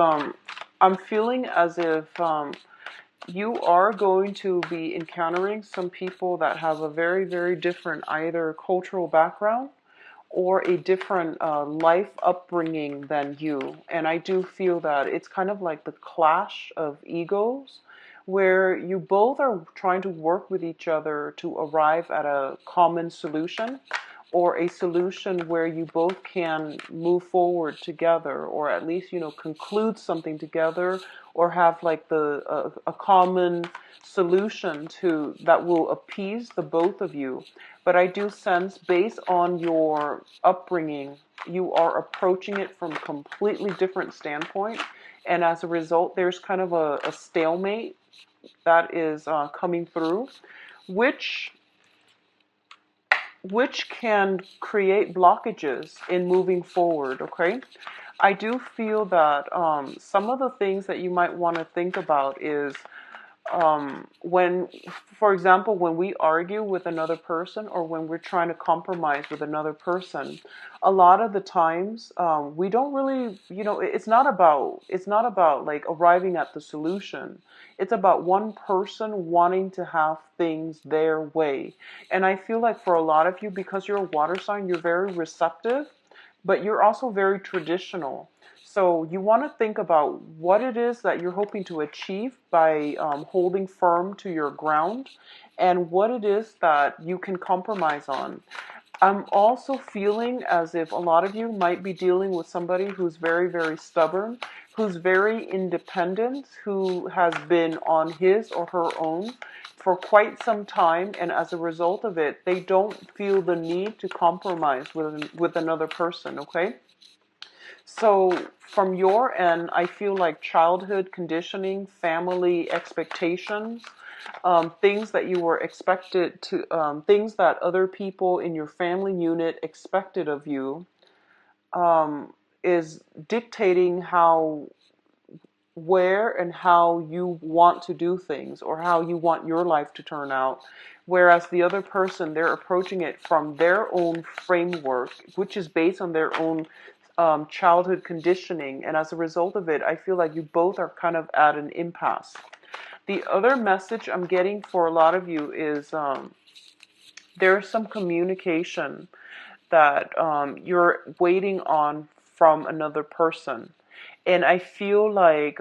I'm feeling as if you are going to be encountering some people that have a very, very different either cultural background or a different life upbringing than you. And I do feel that it's kind of like the clash of egos where you both are trying to work with each other to arrive at a common solution or a solution where you both can move forward together or at least conclude something together or have like a common solution to that will appease the both of you. But I do sense, based on your upbringing, you are approaching it from a completely different standpoint. And as a result, there's kind of a stalemate that is coming through, which can create blockages in moving forward, okay? I do feel that some of the things that you might want to think about is when, for example, when we argue with another person or when we're trying to compromise with another person, a lot of the times we don't really, it's not about like arriving at the solution. It's about one person wanting to have things their way. And I feel like for a lot of you, because you're a water sign, you're very receptive, but you're also very traditional. So you want to think about what it is that you're hoping to achieve by holding firm to your ground and what it is that you can compromise on. I'm also feeling as if a lot of you might be dealing with somebody who's very, very stubborn, who's very independent, who has been on his or her own for quite some time, and as a result of it, they don't feel the need to compromise with another person, okay? So from your end, I feel like childhood conditioning, family expectations, things that you were expected to, things that other people in your family unit expected of you, is dictating where and how you want to do things or how you want your life to turn out. Whereas the other person, they're approaching it from their own framework, which is based on their own childhood conditioning. And as a result of it, I feel like you both are kind of at an impasse. The other message I'm getting for a lot of you is there's some communication that you're waiting on from another person. And I feel like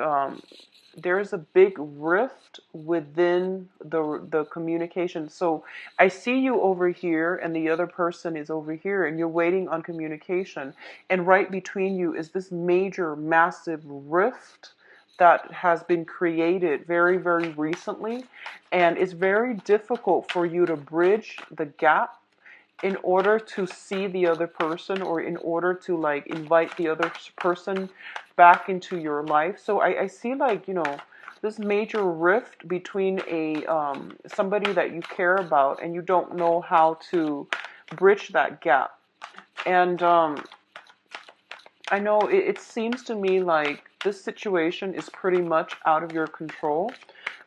there's a big rift within the communication. So I see you over here and the other person is over here and you're waiting on communication. And right between you is this major, massive rift that has been created very, very recently. And it's very difficult for you to bridge the gap in order to see the other person or in order to like invite the other person back into your life. So I see like, this major rift between a somebody that you care about and you don't know how to bridge that gap. And I know it seems to me like this situation is pretty much out of your control.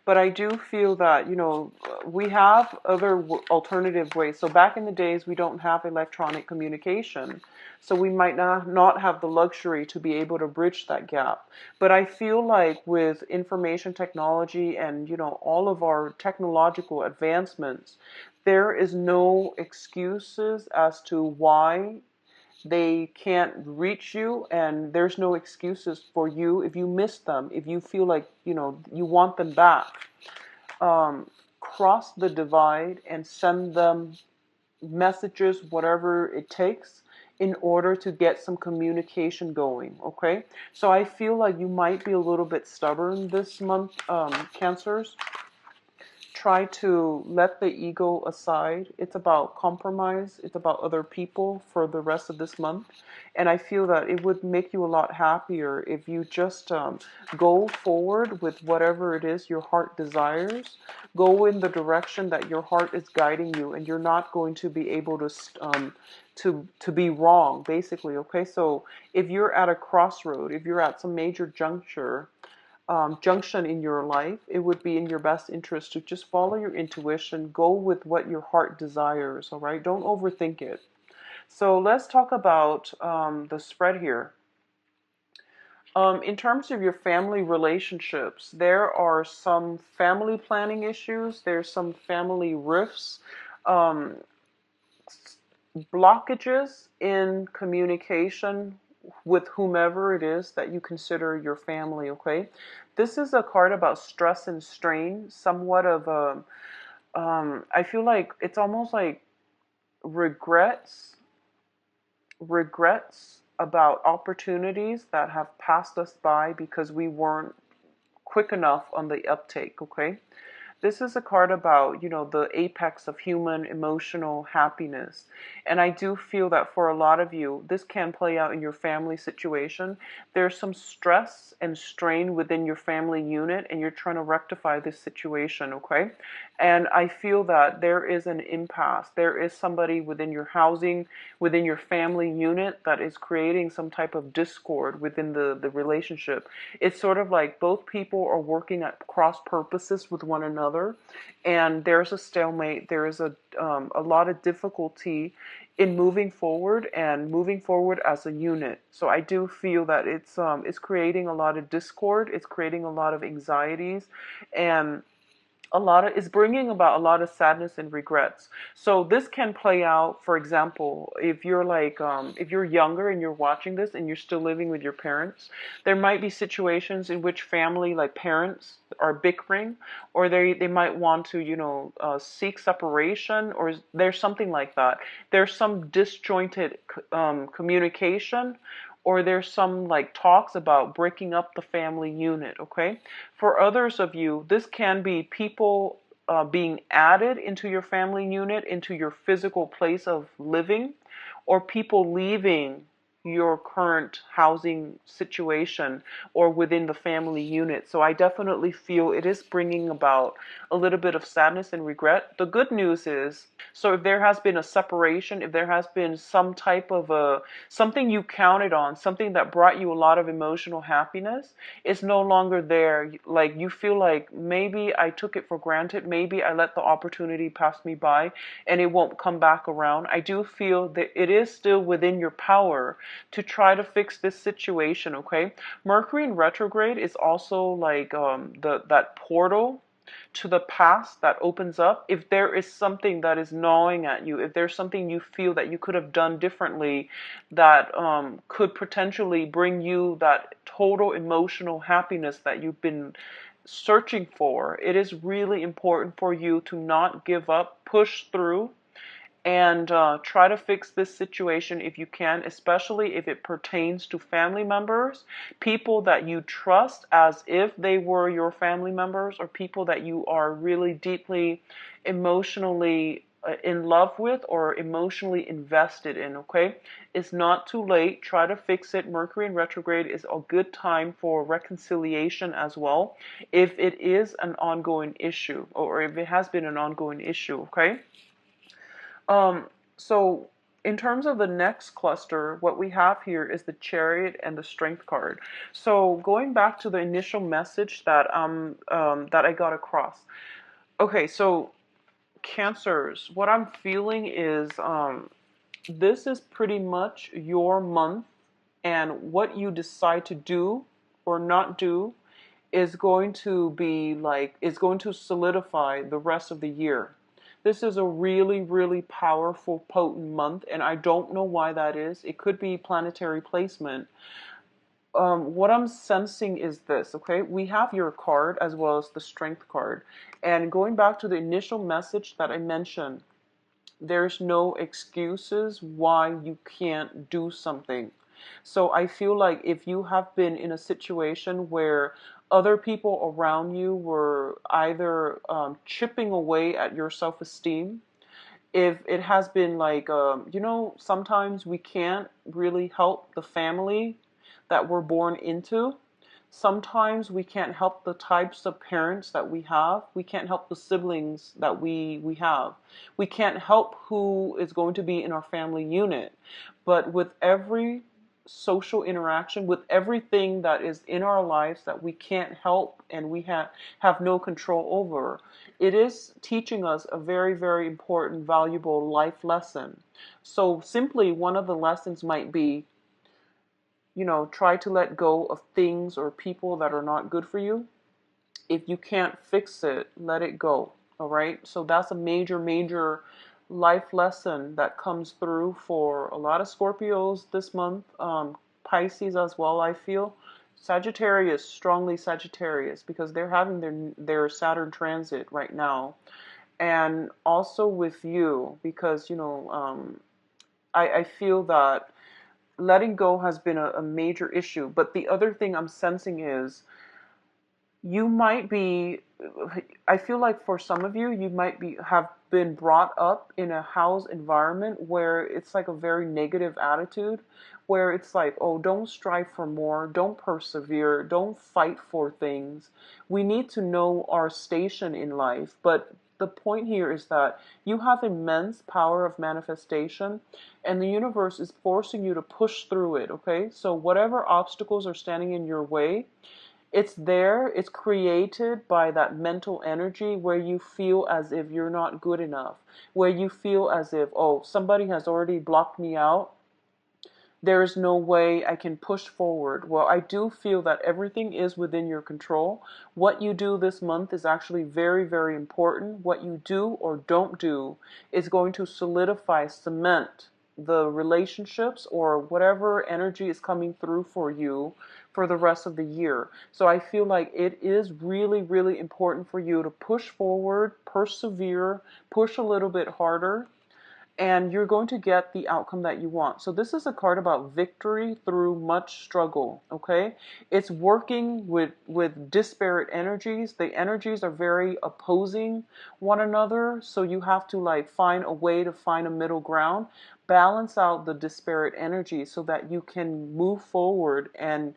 But I do feel that, we have other alternative ways. So back in the days, we don't have electronic communication. So we might not have the luxury to be able to bridge that gap. But I feel like with information technology and, all of our technological advancements, there is no excuses as to why they can't reach you, and there's no excuses for you if you miss them, if you feel like you want them back. Cross the divide and send them messages, whatever it takes, in order to get some communication going, okay? So I feel like you might be a little bit stubborn this month, Cancers. Try to let the ego aside. It's about compromise. It's about other people for the rest of this month. And I feel that it would make you a lot happier if you just go forward with whatever it is your heart desires. Go in the direction that your heart is guiding you, and you're not going to be able to be wrong, basically. Okay, so if you're at a crossroad, if you're at some major junction in your life, it would be in your best interest to just follow your intuition, go with what your heart desires, all right? Don't overthink it. So let's talk about the spread here. In terms of your family relationships, there are some family planning issues. There's some family rifts, um, blockages in communication with whomever it is that you consider your family. Okay, this is a card about stress and strain. Somewhat of a, I feel like it's almost like regrets, regrets about opportunities that have passed us by because we weren't quick enough on the uptake, okay? This is a card about, the apex of human emotional happiness. And I do feel that for a lot of you, this can play out in your family situation. There's some stress and strain within your family unit, and you're trying to rectify this situation, okay? And I feel that there is an impasse. There is somebody within your housing, within your family unit that is creating some type of discord within the relationship. It's sort of like both people are working at cross purposes with one another, and there's a stalemate. There is a lot of difficulty in moving forward and moving forward as a unit. So I do feel that it's creating a lot of discord. It's creating a lot of anxieties, and it's bringing about a lot of sadness and regrets. So this can play out, for example, if you're like if you're younger and you're watching this and you're still living with your parents, there might be situations in which family, like parents, are bickering, or they might want to seek separation, or there's something like that. There's some disjointed communication, or there's some like talks about breaking up the family unit, okay? For others of you, this can be people being added into your family unit, into your physical place of living, or people leaving your current housing situation or within the family unit. So I definitely feel it is bringing about a little bit of sadness and regret. The good news is, so if there has been a separation, if there has been some type of something you counted on, something that brought you a lot of emotional happiness, it's no longer there. Like you feel like maybe I took it for granted, maybe I let the opportunity pass me by and it won't come back around. I do feel that it is still within your power to try to fix this situation, okay? Mercury in retrograde is also like that portal to the past that opens up. If there is something that is gnawing at you, if there's something you feel that you could have done differently that could potentially bring you that total emotional happiness that you've been searching for, it is really important for you to not give up, push through, and try to fix this situation if you can, especially if it pertains to family members, people that you trust as if they were your family members, or people that you are really deeply emotionally in love with or emotionally invested in, okay? It's not too late. Try to fix it. Mercury in retrograde is a good time for reconciliation as well, if it is an ongoing issue, or if it has been an ongoing issue, okay? Um, so in terms of the next cluster, what we have here is the Chariot and the Strength card. So going back to the initial message that I got across. Okay, so Cancers, what I'm feeling is this is pretty much your month, and what you decide to do or not do is going to be like, is going to solidify the rest of the year. This is a really, really powerful, potent month, and I don't know why that is. It could be planetary placement. What I'm sensing is this, okay? We have your card as well as the Strength card. And going back to the initial message that I mentioned, there's no excuses why you can't do something. So I feel like if you have been in a situation where other people around you were either chipping away at your self-esteem, if it has been like, sometimes we can't really help the family that we're born into. Sometimes we can't help the types of parents that we have. We can't help the siblings that we have. We can't help who is going to be in our family unit. But with every social interaction, with everything that is in our lives that we can't help and we have no control over, it is teaching us a very, very important, valuable life lesson. So simply one of the lessons might be, try to let go of things or people that are not good for you. If you can't fix it, let it go. All right. So that's a major, major life lesson that comes through for a lot of Scorpios this month. Pisces as well, I feel. Sagittarius, strongly Sagittarius, because they're having their Saturn transit right now. And also with you, because, I feel that letting go has been a major issue. But the other thing I'm sensing is you might be, I feel like for some of you, you might be have been brought up in a house environment where it's like a very negative attitude, where it's like, oh, don't strive for more, don't persevere, don't fight for things. We need to know our station in life. But the point here is that you have immense power of manifestation, and the universe is forcing you to push through it, okay? So whatever obstacles are standing in your way, it's there, it's created by that mental energy where you feel as if you're not good enough, where you feel as if, oh, somebody has already blocked me out. There is no way I can push forward. Well, I do feel that everything is within your control. What you do this month is actually very, very important. What you do or don't do is going to solidify, cement the relationships or whatever energy is coming through for you for the rest of the year. So I feel like it is really, really important for you to push forward, persevere, push a little bit harder, and you're going to get the outcome that you want. So this is a card about victory through much struggle, okay? It's working with disparate energies. The energies are very opposing one another, so you have to like find a way to find a middle ground, balance out the disparate energies so that you can move forward and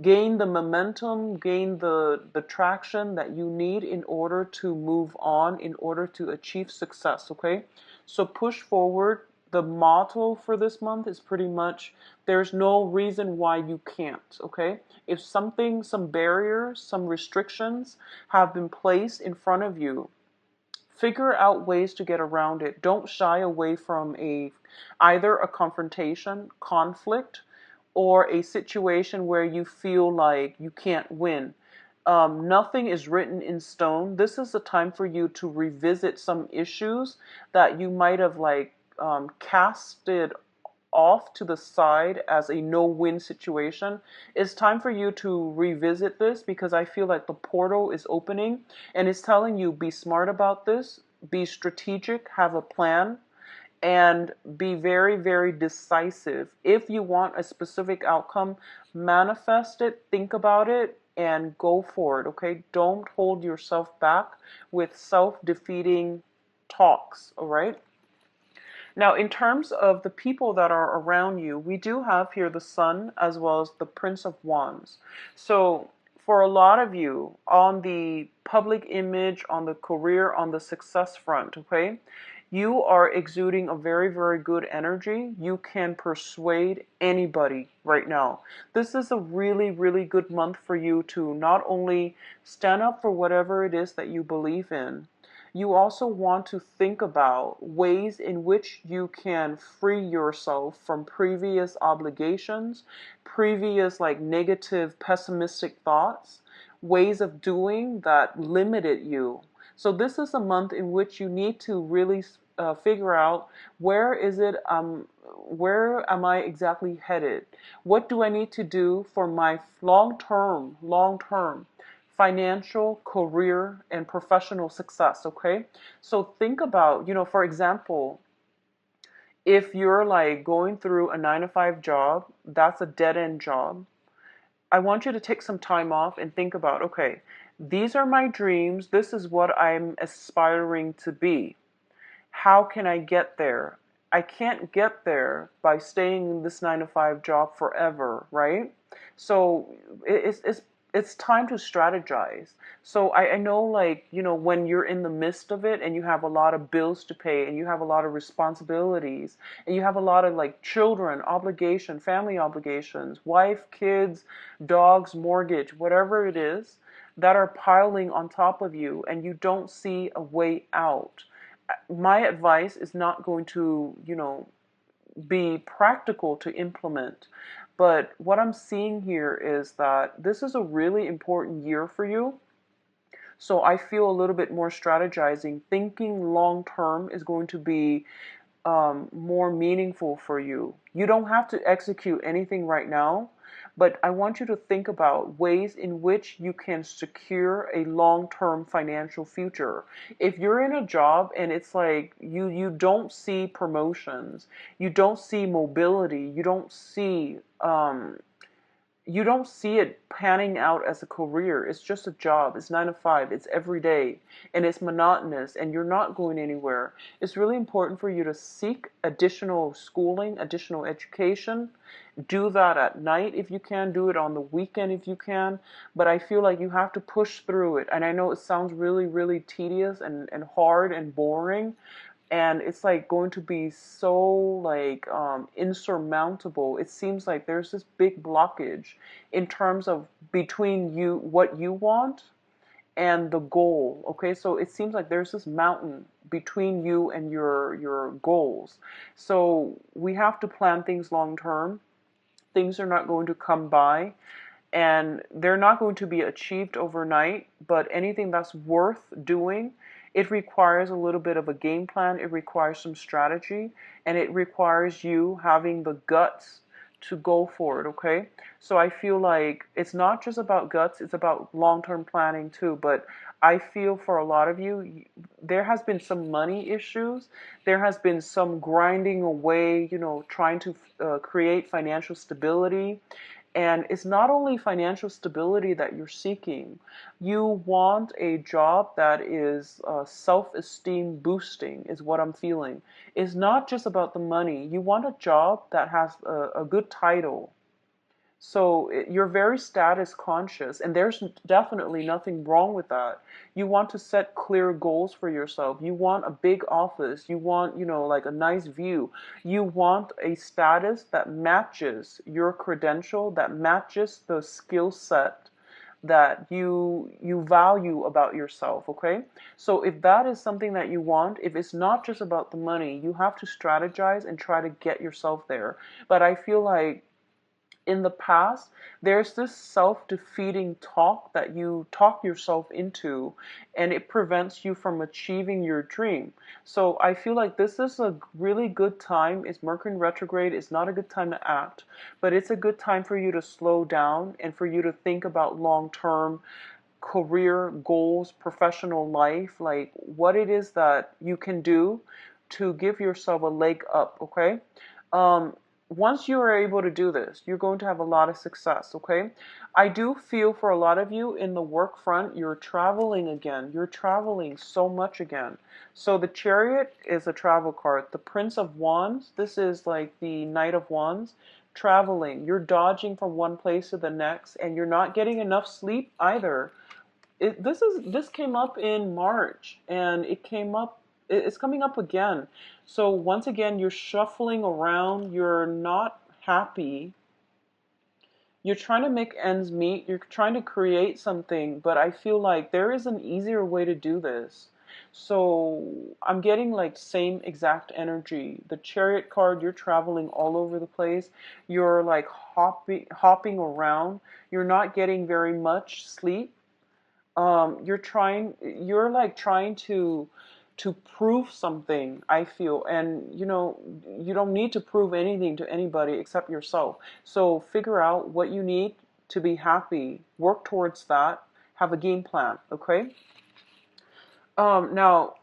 gain the momentum, gain the traction that you need in order to move on, in order to achieve success, okay? So push forward. The motto for this month is pretty much there's no reason why you can't, okay? If something, some barriers, some restrictions have been placed in front of you, figure out ways to get around it. Don't shy away from either a confrontation, conflict, or a situation where you feel like you can't win. Nothing is written in stone. This is a time for you to revisit some issues that you might have like casted off to the side as a no-win situation. It's time for you to revisit this because I feel like the portal is opening and it's telling you be smart about this, be strategic, have a plan, and be very, very decisive. If you want a specific outcome, manifest it, think about it, and go for it, okay? Don't hold yourself back with self-defeating talks, all right? Now, in terms of the people that are around you, we do have here the Sun as well as the Prince of Wands. So, for a lot of you, on the public image, on the career, on the success front, okay, you are exuding a very, very good energy. You can persuade anybody right now. This is a really, really good month for you to not only stand up for whatever it is that you believe in, you also want to think about ways in which you can free yourself from previous obligations, previous like negative, pessimistic thoughts, ways of doing that limited you. So this is a month in which you need to really figure out where am I exactly headed? What do I need to do for my long-term financial, career, and professional success, okay? So think about, for example, if you're like going through a 9 to 5 job, that's a dead end job. I want you to take some time off and think about, okay, these are my dreams. This is what I'm aspiring to be. How can I get there? I can't get there by staying in this 9 to 5 job forever, right? So it's time to strategize. So I know, like, when you're in the midst of it and you have a lot of bills to pay and you have a lot of responsibilities and you have a lot of like children, obligation, family obligations, wife, kids, dogs, mortgage, whatever it is that are piling on top of you and you don't see a way out. My advice is not going to, be practical to implement. But what I'm seeing here is that this is a really important year for you. So I feel a little bit more strategizing. Thinking long term is going to be more meaningful for you. You don't have to execute anything right now, but I want you to think about ways in which you can secure a long-term financial future. If you're in a job and it's like you don't see promotions, you don't see mobility, you don't see it panning out as a career. It's just a job. It's 9 to 5. It's every day and it's monotonous and you're not going anywhere. It's really important for you to seek additional schooling, additional education. Do that at night if you can. Do it on the weekend if you can. But I feel like you have to push through it. And I know it sounds really, really tedious and hard and boring, and it's like going to be so like insurmountable. It seems like there's this big blockage in terms of between you, what you want, and the goal. Okay, so it seems like there's this mountain between you and your goals. So we have to plan things long term. Things are not going to come by, and they're not going to be achieved overnight, but anything that's worth doing, it requires a little bit of a game plan, it requires some strategy, and it requires you having the guts to go for it, okay? So I feel like it's not just about guts, it's about long-term planning too, but I feel for a lot of you, there has been some money issues, there has been some grinding away, trying to create financial stability. And it's not only financial stability that you're seeking. You want a job that is self-esteem boosting, is what I'm feeling. It's not just about the money. You want a job that has a good title. So you're very status conscious, and there's definitely nothing wrong with that. You want to set clear goals for yourself. You want a big office. You want, like a nice view. You want a status that matches your credential, that matches the skill set that you value about yourself, okay? So if that is something that you want, if it's not just about the money, you have to strategize and try to get yourself there. But I feel like in the past, there's this self-defeating talk that you talk yourself into, and it prevents you from achieving your dream. So I feel like this is a really good time. It's Mercury in retrograde. It's not a good time to act, but it's a good time for you to slow down and for you to think about long-term career goals, professional life, like what it is that you can do to give yourself a leg up, okay? Um, Once you are able to do this, you're going to have a lot of success, okay? I do feel for a lot of you in the work front, you're traveling again. You're traveling so much again. So the Chariot is a travel card. The Prince of Wands, this is like the Knight of Wands. Traveling, you're dodging from one place to the next, and you're not getting enough sleep either. This came up in March, and it's coming up again. So once again, you're shuffling around, you're not happy. You're trying to make ends meet, you're trying to create something, but I feel like there is an easier way to do this. So I'm getting like same exact energy. The Chariot card, you're traveling all over the place. You're like hopping around. You're not getting very much sleep. You're like trying to prove something, I feel, and you don't need to prove anything to anybody except yourself. So figure out what you need to be happy, work towards that, have a game plan, okay? Now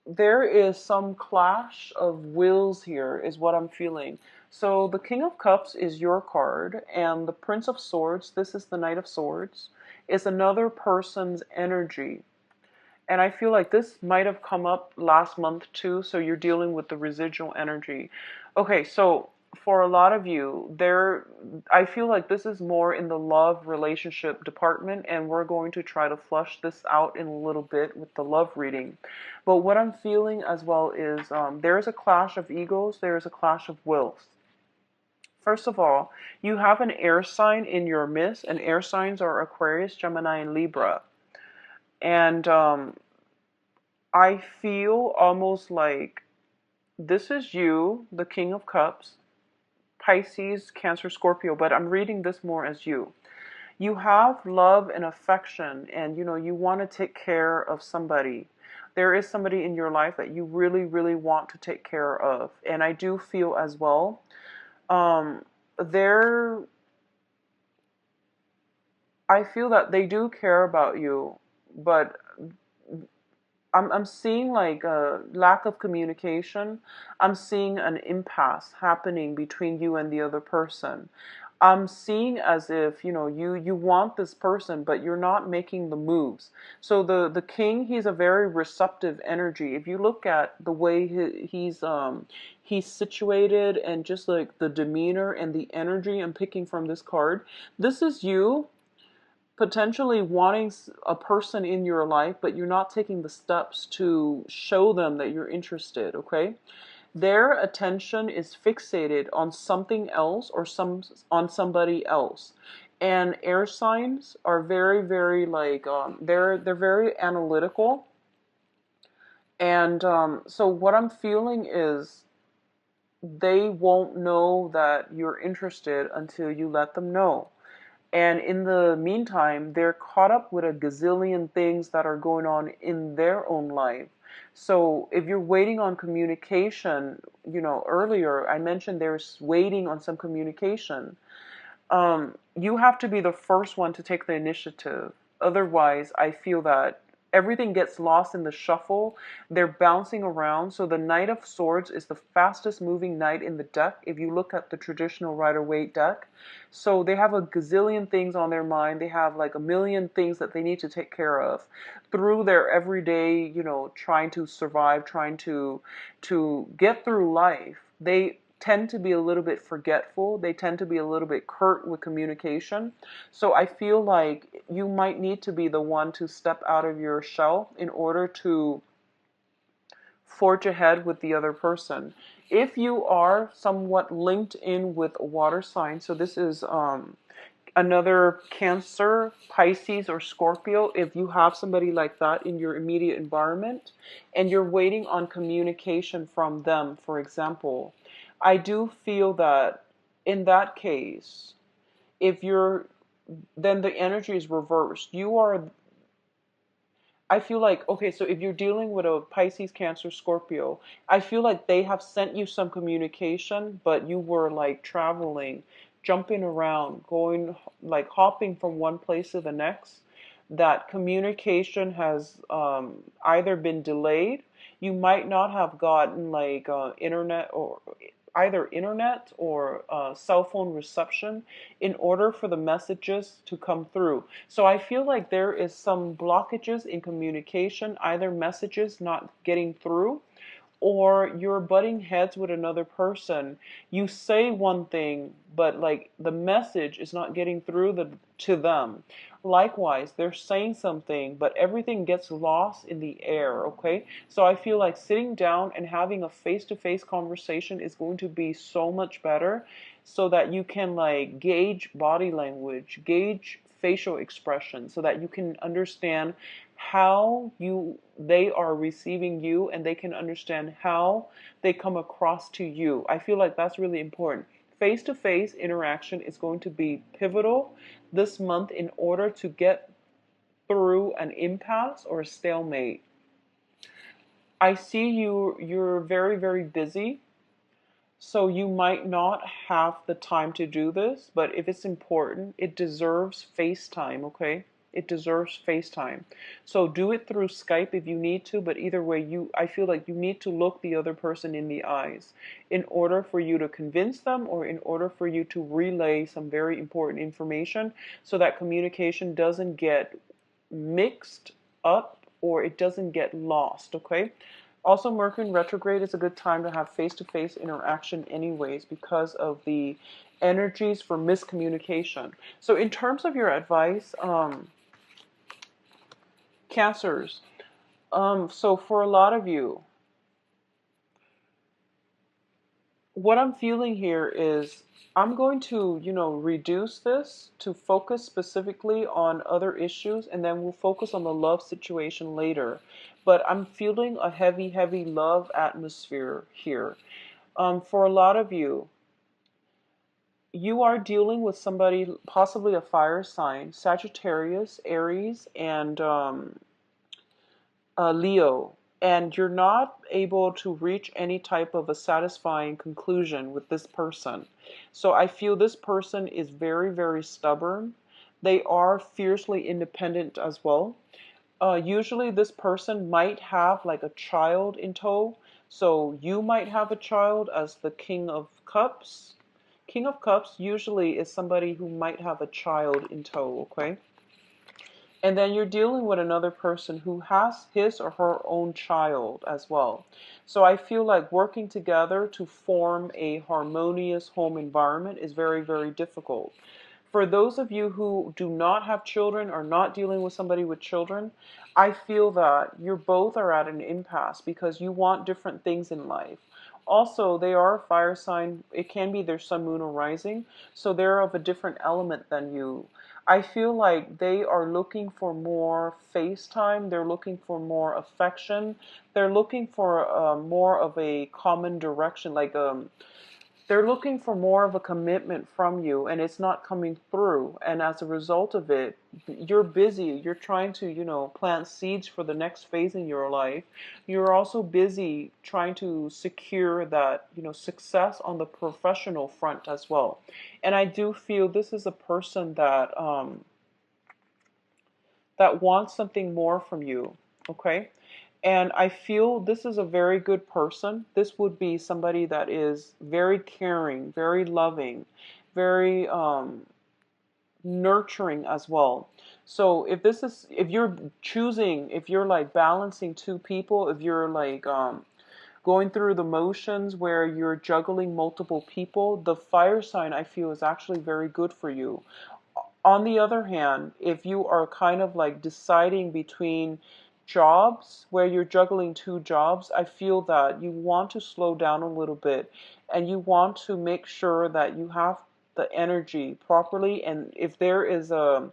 there is some clash of wills here, is what I'm feeling. So the King of Cups is your card, and the Prince of Swords, this is the Knight of Swords, is another person's energy. And I feel like this might have come up last month too, so you're dealing with the residual energy. Okay, so for a lot of you, I feel like this is more in the love relationship department, and we're going to try to flush this out in a little bit with the love reading. But what I'm feeling as well is there is a clash of egos, there is a clash of wills. First of all, you have an air sign in your midst, and air signs are Aquarius, Gemini, and Libra. And I feel almost like this is you, the King of Cups, Pisces, Cancer, Scorpio, but I'm reading this more as you. You have love and affection, and you want to take care of somebody. There is somebody in your life that you really, really want to take care of. And I do feel as well, there, I feel that they do care about you, but I'm seeing like a lack of communication. I'm seeing an impasse happening between you and the other person. I'm seeing as if, you want this person, but you're not making the moves. So the king, he's a very receptive energy. If you look at the way he's situated, and just like the demeanor and the energy I'm picking from this card, this is you potentially wanting a person in your life, but you're not taking the steps to show them that you're interested, okay? Their attention is fixated on something else, or on somebody else. And air signs are very, very like they're very analytical. And so what I'm feeling is they won't know that you're interested until you let them know. And in the meantime, they're caught up with a gazillion things that are going on in their own life. So if you're waiting on communication, earlier I mentioned there's waiting on some communication. You have to be the first one to take the initiative. Otherwise, I feel that everything gets lost in the shuffle. They're bouncing around. So the Knight of Swords is the fastest moving knight in the deck if you look at the traditional Rider-Waite deck. So they have a gazillion things on their mind. They have like a million things that they need to take care of through their everyday, trying to survive, trying to get through life. They tend to be a little bit forgetful. They tend to be a little bit curt with communication. So I feel like you might need to be the one to step out of your shell in order to forge ahead with the other person. If you are somewhat linked in with a water sign, so this is another Cancer, Pisces, or Scorpio, if you have somebody like that in your immediate environment and you're waiting on communication from them, for example, I do feel that in that case, if you're, then the energy is reversed. I feel like, okay, so if you're dealing with a Pisces, Cancer, Scorpio, I feel like they have sent you some communication, but you were like traveling, jumping around, going, like hopping from one place to the next. That communication has either been delayed, you might not have gotten like internet, or either internet or cell phone reception in order for the messages to come through. So I feel like there is some blockages in communication, either messages not getting through, or you're butting heads with another person. You say one thing, but like the message is not getting through to them. Likewise, they're saying something, but everything gets lost in the air, okay? So I feel like sitting down and having a face-to-face conversation is going to be so much better, so that you can like gauge body language, gauge facial expression, so that you can understand how they are receiving you, and they can understand how they come across to you. I feel like that's really important. Face-to-face interaction is going to be pivotal this month in order to get through an impasse or a stalemate. I see you're very, very busy, so you might not have the time to do this, but if it's important, it deserves FaceTime, okay? It deserves FaceTime. So do it through Skype if you need to, but either way, I feel like you need to look the other person in the eyes in order for you to convince them, or in order for you to relay some very important information, so that communication doesn't get mixed up or it doesn't get lost, okay? Also, Mercury in retrograde is a good time to have face-to-face interaction anyways, because of the energies for miscommunication. So in terms of your advice, Cancers, so for a lot of you, what I'm feeling here is I'm going to, reduce this to focus specifically on other issues, and then we'll focus on the love situation later. But I'm feeling a heavy, heavy love atmosphere here. For a lot of you, you are dealing with somebody, possibly a fire sign, Sagittarius, Aries, and Leo, and you're not able to reach any type of a satisfying conclusion with this person. So I feel this person is very, very stubborn. They are fiercely independent as well. Usually this person might have like a child in tow. So you might have a child as the King of Cups. King of Cups usually is somebody who might have a child in tow, okay? And then you're dealing with another person who has his or her own child as well. So I feel like working together to form a harmonious home environment is very, very difficult. For those of you who do not have children or not dealing with somebody with children, I feel that you both are at an impasse because you want different things in life. Also, they are a fire sign. It can be their sun, moon, or rising. So they're of a different element than you. I feel like they are looking for more face time. They're looking for more affection. They're looking for more of a common direction. They're looking for more of a commitment from you, and it's not coming through. And as a result of it, you're busy. You're trying to, plant seeds for the next phase in your life. You're also busy trying to secure that, success on the professional front as well. And I do feel this is a person that wants something more from you. Okay? And I feel this is a very good person. This would be somebody that is very caring, very loving, very nurturing as well. So if you're choosing, if you're like balancing two people, if you're like going through the motions where you're juggling multiple people, the fire sign I feel is actually very good for you. On the other hand, if you are kind of like deciding between jobs where you're juggling two jobs, I feel that you want to slow down a little bit and you want to make sure that you have the energy properly. And if there's a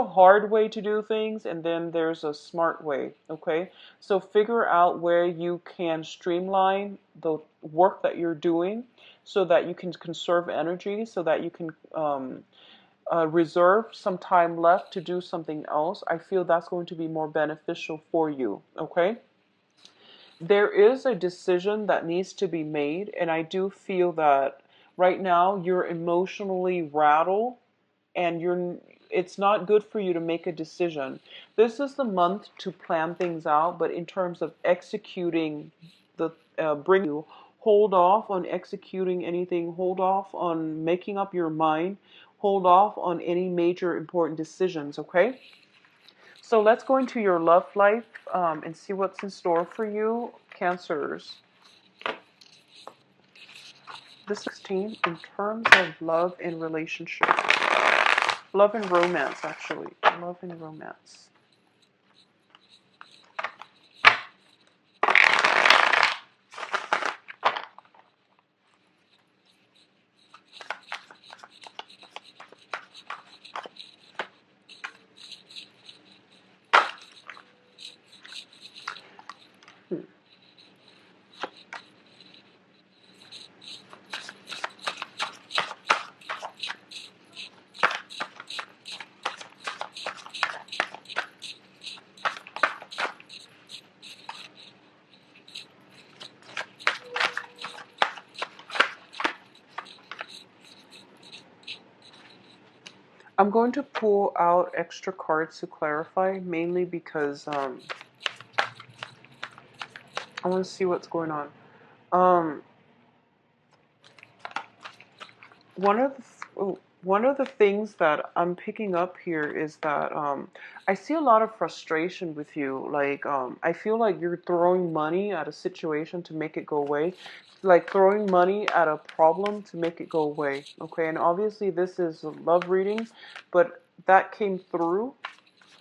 hard way to do things and then there's a smart way, okay? So figure out where you can streamline the work that you're doing so that you can conserve energy, so that you can reserve some time left to do something else. I feel that's going to be more beneficial for you, okay? There is a decision that needs to be made, and I do feel that right now you're emotionally rattled and it's not good for you to make a decision. This is the month to plan things out, but in terms of executing the bring you, hold off on executing anything, hold off on making up your mind, hold off on any major important decisions, okay? So let's go into your love life and see what's in store for you, Cancers. This 16 in terms of love and relationship. Love and romance, actually. Love and romance. I'm going to pull out extra cards to clarify, mainly because I want to see what's going on. Um, one of one of the things that I'm picking up here is that I see a lot of frustration with you. Like I feel like you're throwing money at a situation to make it go away, like throwing money at a problem to make it go away. Okay, and obviously this is a love reading, but that came through.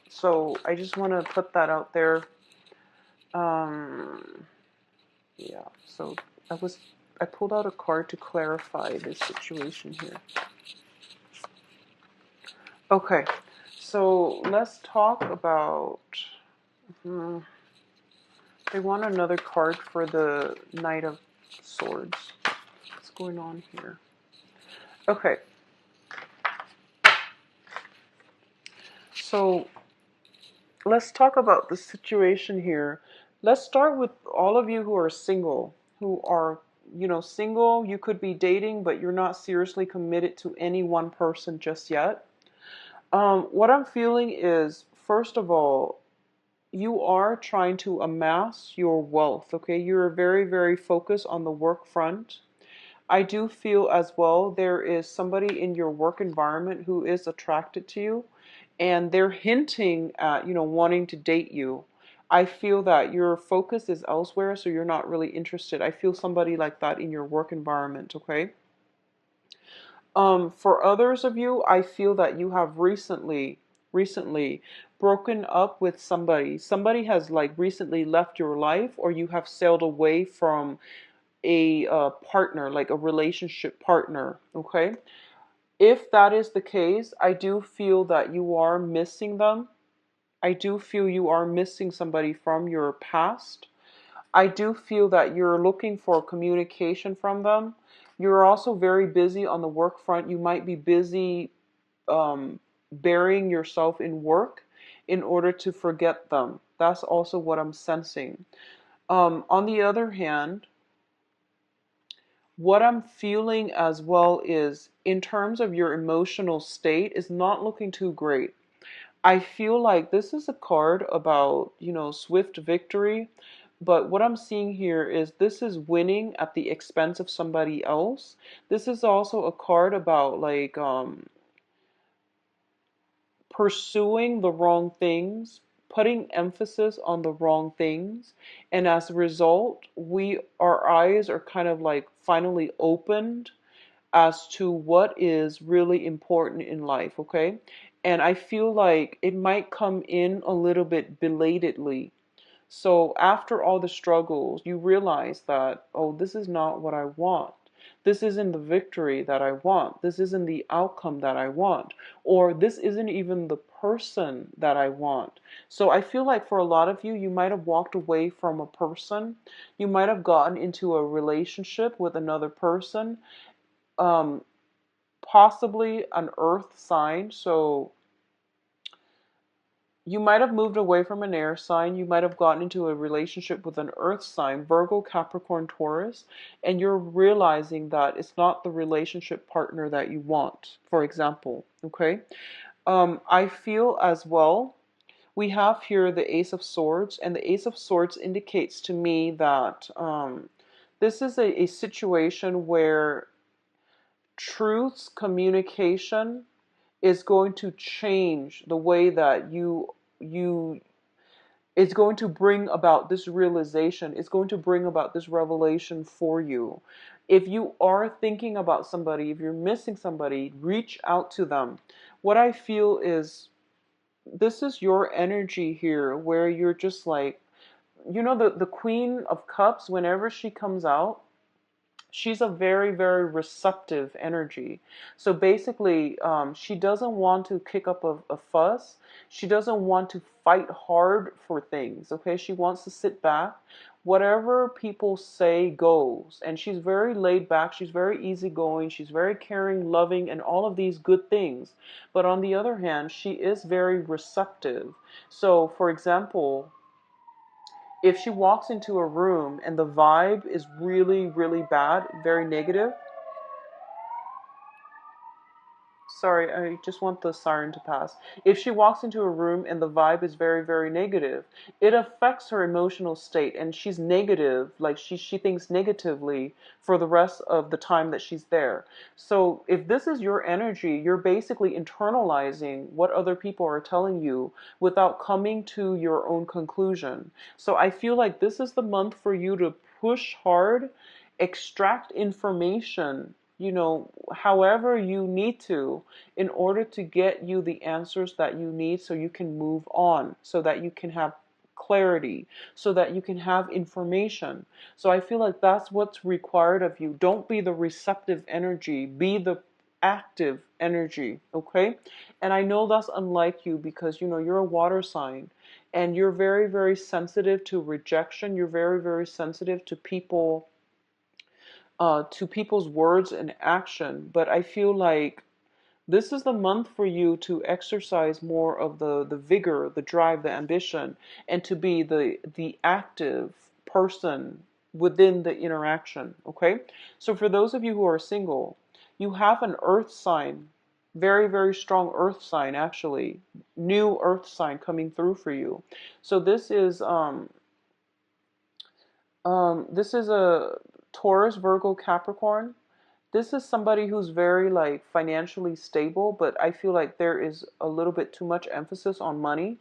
So I just want to put that out there. Um, yeah. So I pulled out a card to clarify this situation here. Okay, so let's talk about. They want another card for the Knight of Swords. What's going on here? Okay. So let's talk about the situation here. Let's start with all of you who are single, who are, single. You could be dating, but you're not seriously committed to any one person just yet. What I'm feeling is, first of all, you are trying to amass your wealth, okay? You're very, very focused on the work front. I do feel as well there is somebody in your work environment who is attracted to you, and they're hinting at, wanting to date you. I feel that your focus is elsewhere, so you're not really interested. I feel somebody like that in your work environment, okay? For others of you, I feel that you have recently broken up with somebody. Somebody has like recently left your life, or you have sailed away from a partner, like a relationship partner, okay? If that is the case, I do feel that you are missing them. I do feel you are missing somebody from your past. I do feel that you're looking for communication from them. You're also very busy on the work front. You might be busy burying yourself in work in order to forget them. That's also what I'm sensing. On the other hand, what I'm feeling as well is, in terms of your emotional state, is not looking too great. I feel like this is a card about, swift victory. But what I'm seeing here is this is winning at the expense of somebody else. This is also a card about like pursuing the wrong things, putting emphasis on the wrong things. And as a result, our eyes are kind of like finally opened as to what is really important in life, okay? And I feel like it might come in a little bit belatedly. So after all the struggles, you realize that, oh, this is not what I want. This isn't the victory that I want. This isn't the outcome that I want. Or this isn't even the person that I want. So I feel like for a lot of you, you might have walked away from a person. You might have gotten into a relationship with another person, um, possibly an earth sign. So you might have moved away from an air sign. You might have gotten into a relationship with an earth sign, Virgo, Capricorn, Taurus, and you're realizing that it's not the relationship partner that you want, for example. Okay. I feel as well, we have here the Ace of Swords, and the Ace of Swords indicates to me that this is a situation where truths, communication is going to change the way that you it's going to bring about this realization. It's going to bring about this revelation for you. If you are thinking about somebody, if you're missing somebody, reach out to them. What I feel is this is your energy here where you're just like, the Queen of Cups, whenever she comes out, she's a very, very receptive energy. So basically, she doesn't want to kick up a fuss. She doesn't want to fight hard for things. Okay, she wants to sit back. Whatever people say goes. And she's very laid back. She's very easygoing. She's very caring, loving, and all of these good things. But on the other hand, she is very receptive. So, for example, if she walks into a room and the vibe is really, really bad, very negative, sorry, I just want the siren to pass. If she walks into a room and the vibe is very, very negative, it affects her emotional state, and she's negative, like she thinks negatively for the rest of the time that she's there. So if this is your energy, you're basically internalizing what other people are telling you without coming to your own conclusion. So I feel like this is the month for you to push hard, extract information, however you need to, in order to get you the answers that you need so you can move on, so that you can have clarity, so that you can have information. So I feel like that's what's required of you. Don't be the receptive energy, be the active energy, okay? And I know that's unlike you because, you're a water sign and you're very, very sensitive to rejection. You're very, very sensitive to people to people's words and action. But I feel like this is the month for you to exercise more of the vigor, the drive, the ambition, and to be the active person within the interaction. Okay? So for those of you who are single, you have an earth sign, very, very strong earth sign actually, new earth sign coming through for you. So this is a Taurus, Virgo, Capricorn. This is somebody who's very like financially stable, but I feel like there is a little bit too much emphasis on money,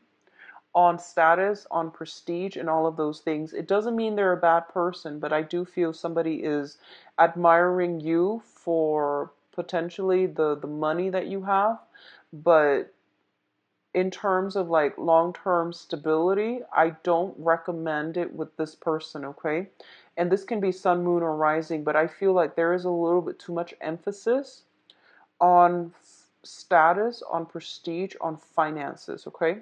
on status, on prestige, and all of those things. It doesn't mean they're a bad person, but I do feel somebody is admiring you for potentially the money that you have. But in terms of like long-term stability, I don't recommend it with this person, okay? And this can be sun, moon, or rising, but I feel like there is a little bit too much emphasis on status, on prestige, on finances, okay?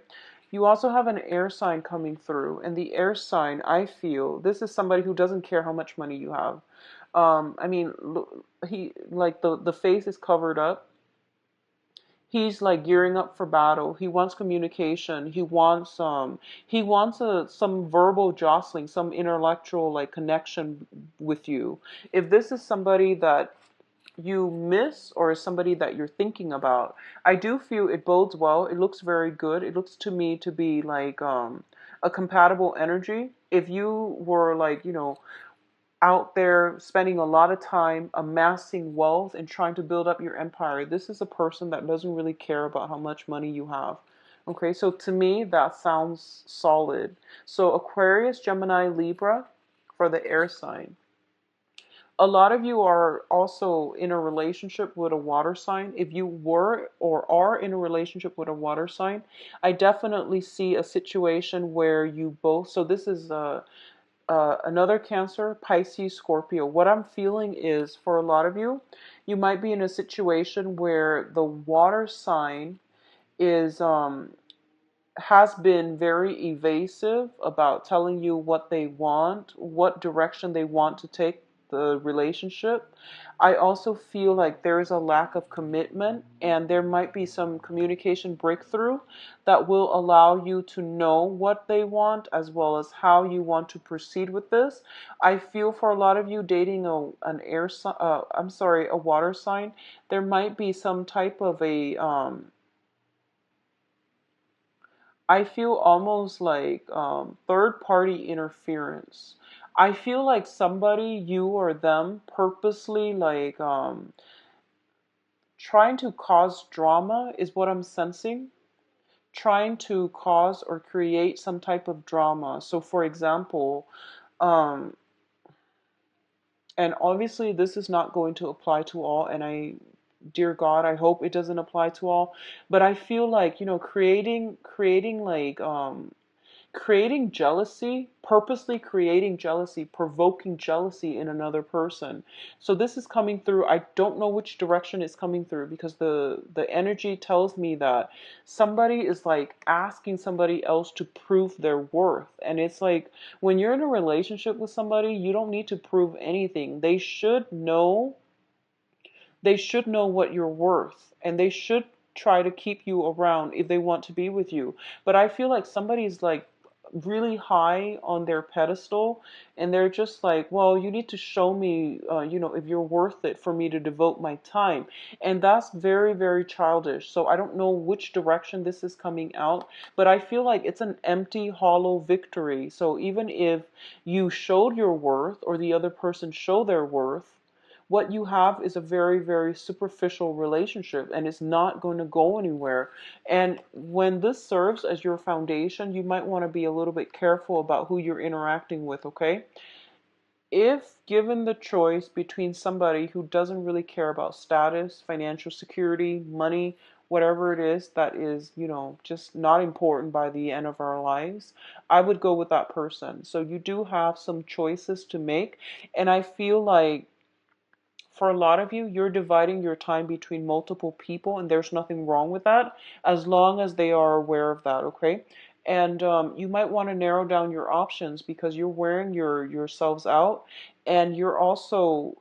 You also have an air sign coming through, and the air sign, I feel, this is somebody who doesn't care how much money you have. I mean, he like the face is covered up. He's like gearing up for battle. He wants communication. He wants some verbal jostling, some intellectual like connection with you. If this is somebody that you miss or is somebody that you're thinking about, I do feel it bodes well. It looks very good. It looks to me to be like a compatible energy. If you were like, out there spending a lot of time amassing wealth and trying to build up your empire, this is a person that doesn't really care about how much money you have. Okay, so to me, that sounds solid. So Aquarius, Gemini, Libra for the air sign. A lot of you are also in a relationship with a water sign. If you were or are in a relationship with a water sign, I definitely see a situation where you both, so this is another Cancer, Pisces, Scorpio. What I'm feeling is for a lot of you, you might be in a situation where the water sign is has been very evasive about telling you what they want, what direction they want to take the relationship. I also feel like there is a lack of commitment, and there might be some communication breakthrough that will allow you to know what they want as well as how you want to proceed with this. I feel for a lot of you dating a water sign, there might be some type of I feel almost like third party interference. I feel like somebody, you or them, purposely like trying to cause drama is what I'm sensing. Trying to cause or create some type of drama. So, for example, um, and obviously this is not going to apply to all, and dear God, I hope it doesn't apply to all, but I feel like, creating like creating jealousy, purposely creating jealousy, provoking jealousy in another person. So this is coming through. I don't know which direction it's coming through, because the energy tells me that somebody is like asking somebody else to prove their worth. And it's like when you're in a relationship with somebody, you don't need to prove anything. They should know what you're worth, and they should try to keep you around if they want to be with you. But I feel like somebody's like really high on their pedestal, and they're just like, well, you need to show me, if you're worth it for me to devote my time. And that's very, very childish. So I don't know which direction this is coming out, but I feel like it's an empty, hollow victory. So even if you showed your worth or the other person showed their worth, what you have is a very, very superficial relationship, and it's not going to go anywhere. And when this serves as your foundation, you might want to be a little bit careful about who you're interacting with, okay? If given the choice between somebody who doesn't really care about status, financial security, money, whatever it is that is, just not important by the end of our lives, I would go with that person. So you do have some choices to make, and I feel like for a lot of you, you're dividing your time between multiple people, and there's nothing wrong with that as long as they are aware of that, okay? And you might want to narrow down your options because you're wearing yourselves out, and you're also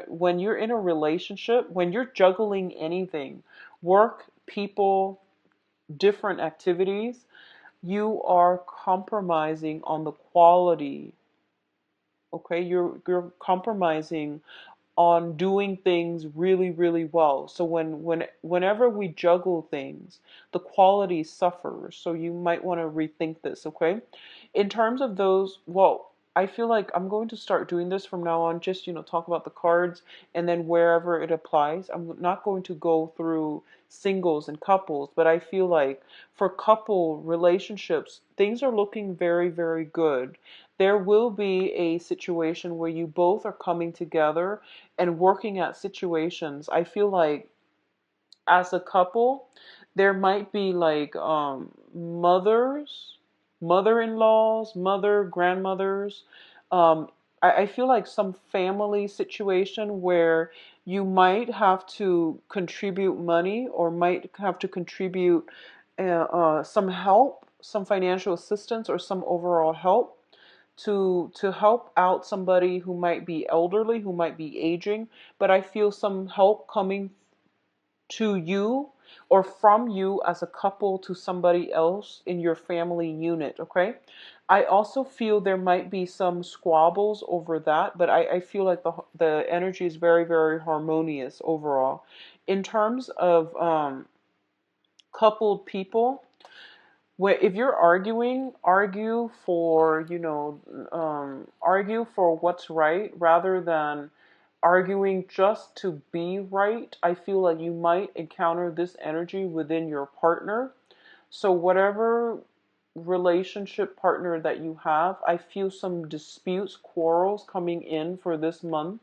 when you're in a relationship, when you're juggling anything, work, people, different activities, you are compromising on the quality. Okay, you're compromising on doing things really, really well. So whenever we juggle things, the quality suffers. So you might want to rethink this, okay? In terms of those, well, I feel like I'm going to start doing this from now on, just, talk about the cards and then wherever it applies. I'm not going to go through singles and couples, but I feel like for couple relationships, things are looking very, very good. There will be a situation where you both are coming together and working at situations. I feel like as a couple, there might be like mothers, mother-in-laws, grandmothers. Um, I feel like some family situation where you might have to contribute money or might have to contribute some help, some financial assistance, or some overall help to help out somebody who might be elderly, who might be aging, but I feel some help coming to you or from you as a couple to somebody else in your family unit, okay? I also feel there might be some squabbles over that, but I feel like the energy is very, very harmonious overall. In terms of coupled people, where if you're arguing, argue for what's right rather than arguing just to be right. I feel like you might encounter this energy within your partner. So whatever relationship partner that you have, I feel some disputes, quarrels coming in for this month.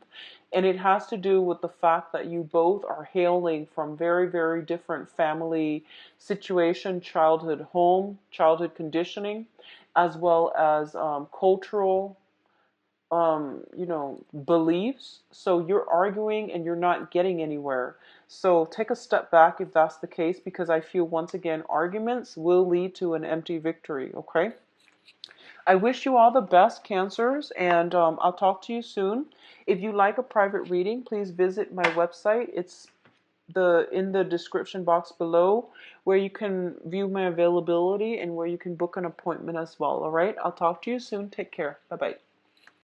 And it has to do with the fact that you both are hailing from very, very different family situation, childhood home, childhood conditioning, as well as cultural beliefs. So you're arguing and you're not getting anywhere. So take a step back if that's the case, because I feel once again, arguments will lead to an empty victory. Okay. I wish you all the best, Cancers, and I'll talk to you soon. If you like a private reading, please visit my website. It's in the description box below, where you can view my availability and where you can book an appointment as well. All right. I'll talk to you soon. Take care. Bye bye.